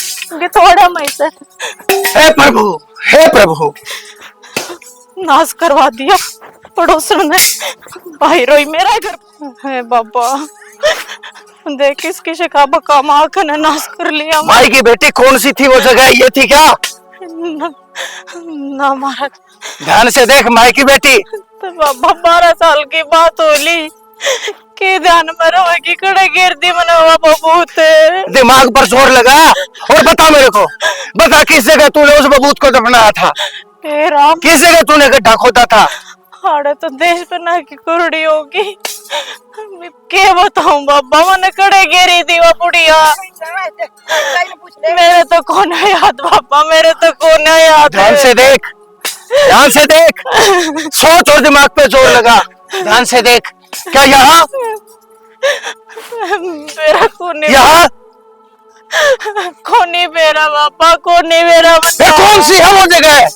थोड़ा मैं से हे प्रभु, हे प्रभु, नाश करवा दिया पड़ोसन ने, बाहर ही मेरा घर है बाबा। देख इसकी शिका बका माख ने नाश कर लिया। माई की बेटी कौन सी थी वो जगह? ये थी क्या? ना महाराज, ध्यान से देख माई की बेटी। तो बाबा 12 साल की बात होली के ध्यान में रहोगी, कड़े गिर दी मना बाबा बहुत। दिमाग पर जोर लगा और बता मेरे को, बता किस जगह तूने उस बबूत को दफनाया था? हे राम, किस जगह तूने गड्ढा खोदा था? हाड़े तो देश पे ना की कुरड़ी होगी। क्या बताऊं बाबा, मैंने कड़े गिरी थी वो बुढ़िया। मेरे तो कौन है याद बाबा, मेरे तो कौन है याद। ध्यान से देख, ध्यान से देख, सोच और दिमाग पे जोर लगा। ध्यान से देख, क्या यहाँ मेरा कोने, यहाँ कोने मेरा बाबा, कोने मेरा ये कौन सी है वो जगह?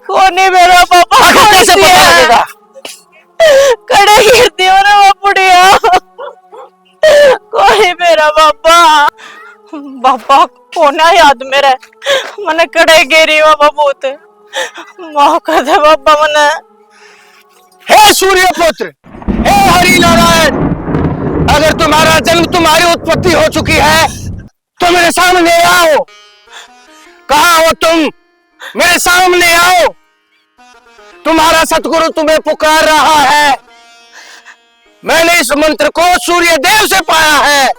कोने मेरा बाबा, आखिर कौन कैसे सी पता है? लगेगा? कड़े गिरती हो ना वो बुढ़िया, कोई मेरा बाबा। बाबा कोना याद मेरा, मैंने कड़े गिरी बाबा बहुत, माफ कर दे बाबा मने। हे सूर्य पुत्र, हे हरि नारायण, अगर तुम्हारा जन्म तुम्हारी उत्पत्ति हो चुकी है तो मेरे सामने आओ। कहाँ हो तुम? मेरे सामने आओ। तुम्हारा सतगुरु तुम्हें पुकार रहा है। मैंने इस मंत्र को सूर्य देव से पाया है,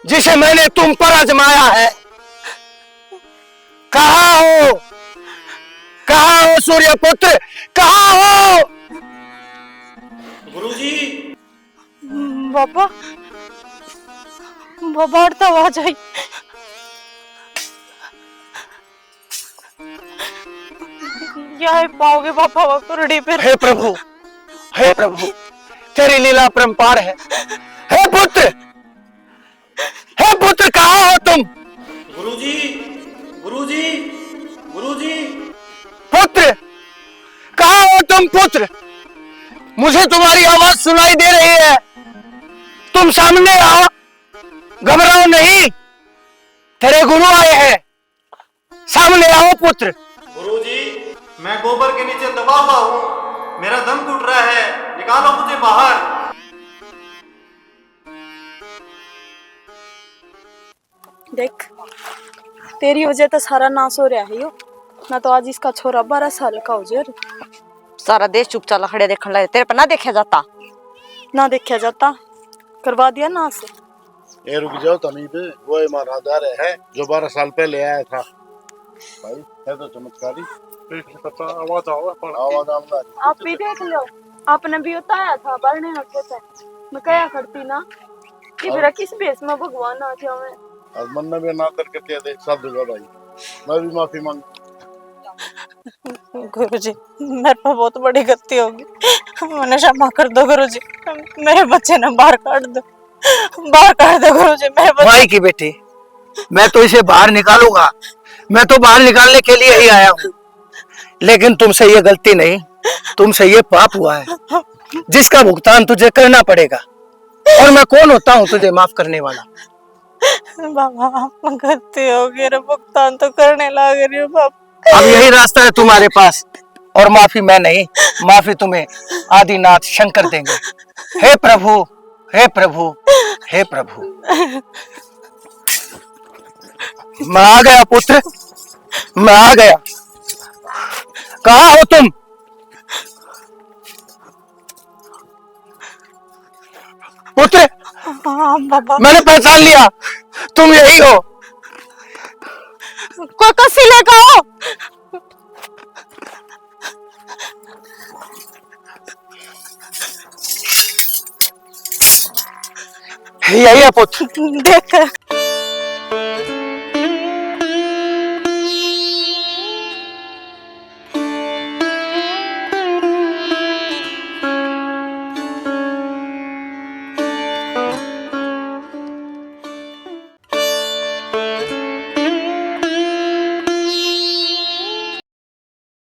जिसे मैंने तुम पर आजमाया है। कहाँ हो? कहाँ हो सूर्य पुत्र? कहाँ हो? बाबा, बाबा तो आवाज आई। क्या पाओगे बाबा वो कुरड़ी पे? हे प्रभु, हे प्रभु, तेरी लीला परंपार है। हे पुत्र, हे पुत्र, कहाँ हो तुम? गुरुजी, गुरुजी, गुरुजी। पुत्र, कहाँ हो तुम पुत्र? मुझे तुम्हारी आवाज सुनाई दे रही है, तुम सामने आओ। घबराओ नहीं, तेरे गुरु आए हैं, सामने आओ पुत्र। गुरुजी, मैं गोबर के नीचे दबा हुआ हूँ, मेरा दम घुट रहा है, निकालो मुझे बाहर। देख, तेरी वजह तो सारा नाश हो रहा है यो, ना तो आज इसका छोरा 12 साल का हो जाए। सारा देश चुप चाला खड़े देखने लगे, तेरे पर ना देखा जाता? ना देखा जाता, करवा दिया नाश। ये रुक जाओ तनी पे, वो हमारा आधार है जो 12 साल पहले आया था। भाई है तो चमत्कारी। पता आवाज आओ, आवाज आमदा। आप भी देख लो, आपने भी बताया था बरने हके से, मैं क्या करती ना कि मेरा किस बेस में भगवान आ गया। मैं अब मन में भी अनादर करके देख सब जगह भाई, मैं भी माफी मांग। गुरुजी, मेरे पर बहुत बड़ी गलती होगी, मैंने क्षमा कर दो गुरुजी, मेरे बच्चे ने बाहर काट दो, बाहर काट दो गुरुजी मेरे बच्चे। माई की बेटी, मैं तो इसे बाहर निकालूंगा, मैं तो बाहर निकालने के लिए ही आया हूँ, लेकिन तुमसे ये गलती नहीं, तुमसे ये पाप हुआ है जिसका भुगतान तुझे करना पड़ेगा। और मैं कौन होता हूँ तुझे माफ करने वाला? बाबा गलती हो गई, भुगतान तो करने लग रही हूँ बाबा। अब यही रास्ता है तुम्हारे पास, और माफी मैं नहीं, माफी तुम्हें आदिनाथ शंकर देंगे। हे प्रभु, हे प्रभु, हे प्रभु। मैं आ गया पुत्र, मैं आ गया। कहाँ हो तुम? पुत्र, हाँ बाबा, मैंने पहचान लिया, तुम यही हो। कोई कसी लेकर आओ। यही है पुत्र। देख